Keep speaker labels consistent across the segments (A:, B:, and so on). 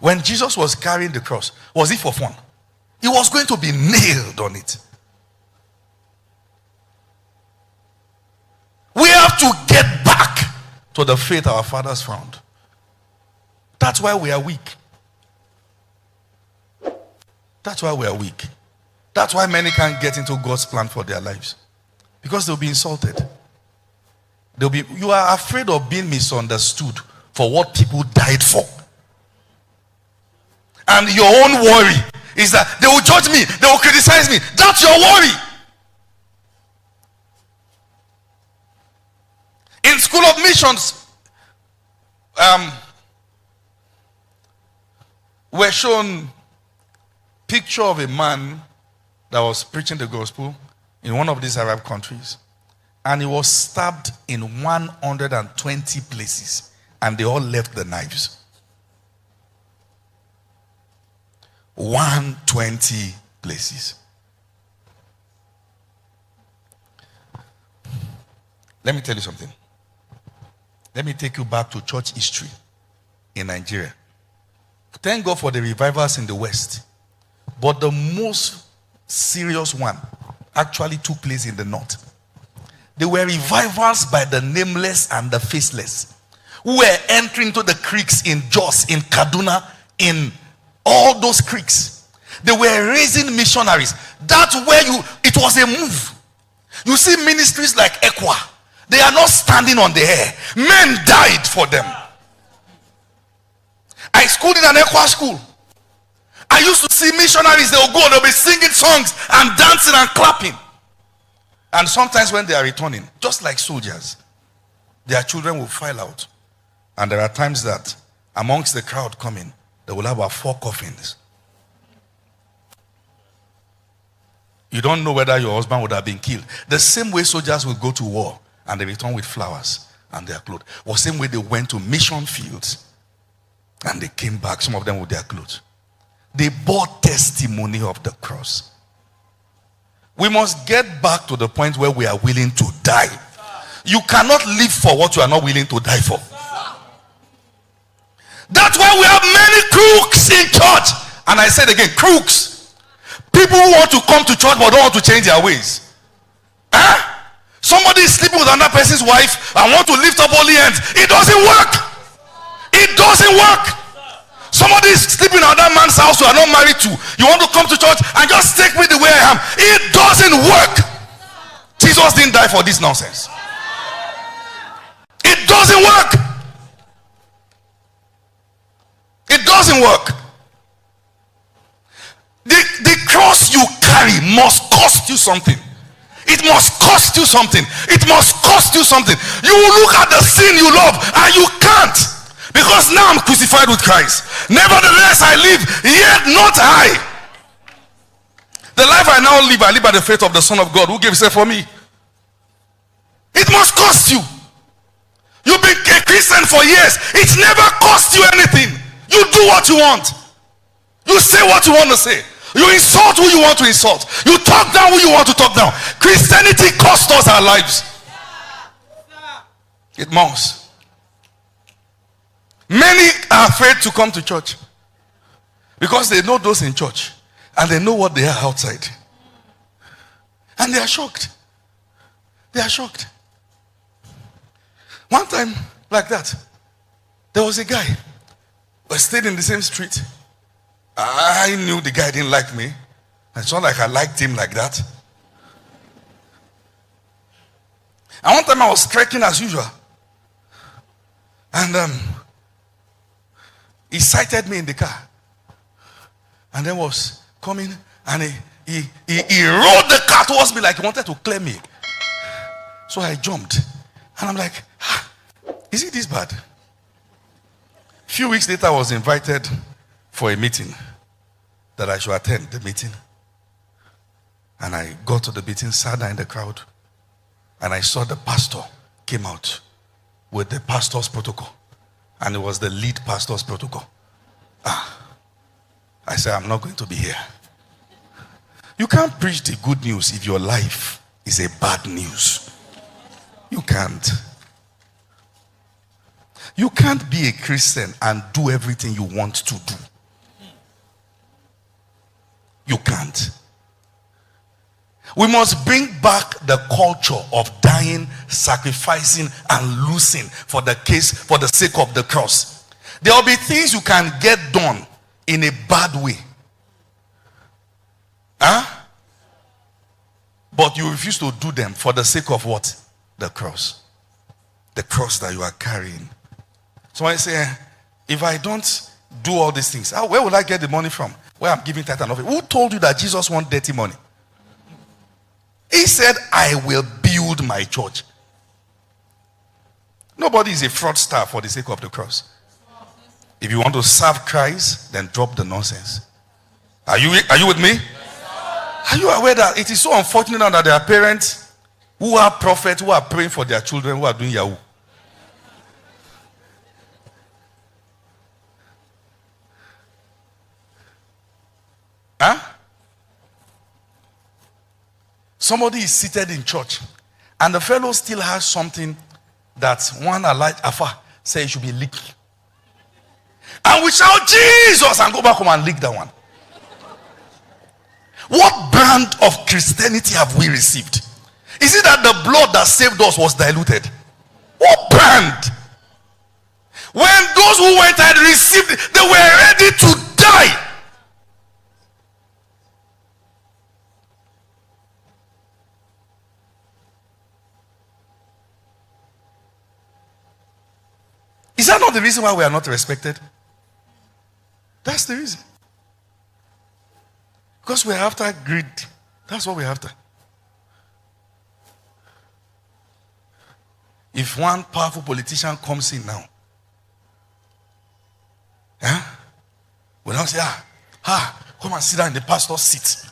A: When Jesus was carrying the cross, was it for fun? He was going to be nailed on it. We have to get back to the faith our fathers found. That's why we are weak. That's why we are weak. That's why many can't get into God's plan for their lives. Because they'll be insulted. You are afraid of being misunderstood for what people died for. And your own worry is that they will judge me, they will criticize me. That's your worry. In School of Missions, we're shown picture of a man that was preaching the gospel in one of these Arab countries, and he was stabbed in 120 places, and they all left the knives. 120 places. Let me tell you something. Let me take you back to church history in Nigeria. Thank God for the revivals in the West. But the most serious one actually took place in the North. They were revivals by the nameless and the faceless, who were entering into the creeks in Jos, in Kaduna, in all those creeks. They were raising missionaries. That's where it was a move. You see ministries like Equa. They are not standing on the air. Men died for them. I schooled in an Equa school. I used to see missionaries. They'll go, they'll be singing songs and dancing and clapping. And sometimes when they are returning, just like soldiers, their children will file out. And there are times that amongst the crowd coming, they will have about 4 coffins. You don't know whether your husband would have been killed. The same way soldiers will go to war and they return with flowers and their clothes. Or same way they went to mission fields and they came back, some of them with their clothes. They bore testimony of the cross. We must get back to the point where we are willing to die. You cannot live for what you are not willing to die for. That's why we have many crooks in church. And I said again, crooks. People who want to come to church but don't want to change their ways. Huh? Somebody is sleeping with another person's wife and want to lift up holy hands. It doesn't work. It doesn't work. Somebody is sleeping in another man's house you are not married to. You want to come to church and just take me the way I am. It doesn't work. Jesus didn't die for this nonsense. It doesn't work. It doesn't work. The cross you carry must cost you something. It must cost you something. It must cost you something. You will look at the sin you love and you can't. Because now I'm crucified with Christ. Nevertheless I live, yet not I. The life I now live, I live by the faith of the Son of God who gave himself for me. It must cost you. You've been a Christian for years. It's never cost you anything. You do what you want. You say what you want to say. You insult who you want to insult. You talk down who you want to talk down. Christianity cost us our lives. It must. Many are afraid to come to church because they know those in church and they know what they are outside. And they are shocked. They are shocked. One time like that, there was a guy. We stayed in the same street. I knew the guy didn't like me. It's not like I liked him like that. And one time I was trekking as usual. And he sighted me in the car. And then was coming and he rode the car towards me like he wanted to clear me. So I jumped. And I'm like, is it this bad? A few weeks later I was invited for a meeting that I should attend the meeting. And I got to the meeting, sat down in the crowd, and I saw the pastor came out with the pastor's protocol. And it was the lead pastor's protocol. I said, I'm not going to be here. You can't preach the good news if your life is a bad news. You can't. You can't be a Christian and do everything you want to do. You can't. We must bring back the culture of dying, sacrificing, and losing for the sake of the cross. There will be things you can get done in a bad way. Huh? But you refuse to do them for the sake of what? The cross. The cross that you are carrying. So I say, if I don't do all these things, where will I get the money from? Where I'm giving tithe and offering? Who told you that Jesus wants dirty money? He said, I will build my church. Nobody is a fraudster for the sake of the cross. If you want to serve Christ, then drop the nonsense. Are you with me? Are you aware that it is so unfortunate now that there are parents who are prophets, who are praying for their children, who are doing Yahoo? Huh? Somebody is seated in church and the fellow still has something that one alike Afa say should be leaked. And we shout Jesus and go back home and leak that one. What brand of Christianity have we received? Is it that the blood that saved us was diluted? What brand? When those who went and received it, they were ready to die. Is that not the reason why we are not respected? That's the reason. Because we're after greed. That's what we're after. If one powerful politician comes in now, we now say, come and sit down in the pastor's seat.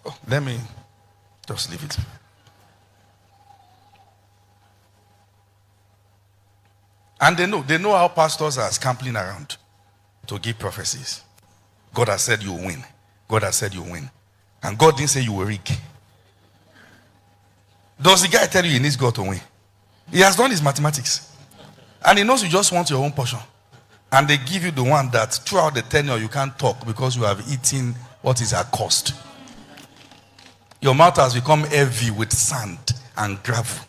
A: Oh, let me just leave it. And they know how pastors are scampering around to give prophecies. God has said you will win. God has said you will win. And God didn't say you will rig. Does the guy tell you he needs God to win? He has done his mathematics. And he knows you just want your own portion. And they give you the one that throughout the tenure you can't talk because you have eaten what is at cost. Your mouth has become heavy with sand and gravel.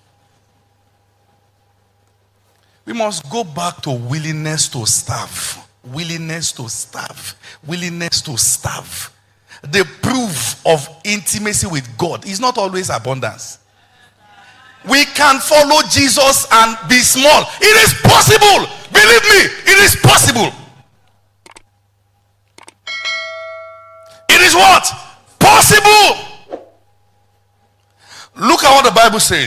A: We must go back to willingness to starve. Willingness to starve. Willingness to starve. The proof of intimacy with God is not always abundance. We can follow Jesus and be small. It is possible. Believe me, it is possible. It is what? Possible. Look at what the Bible says.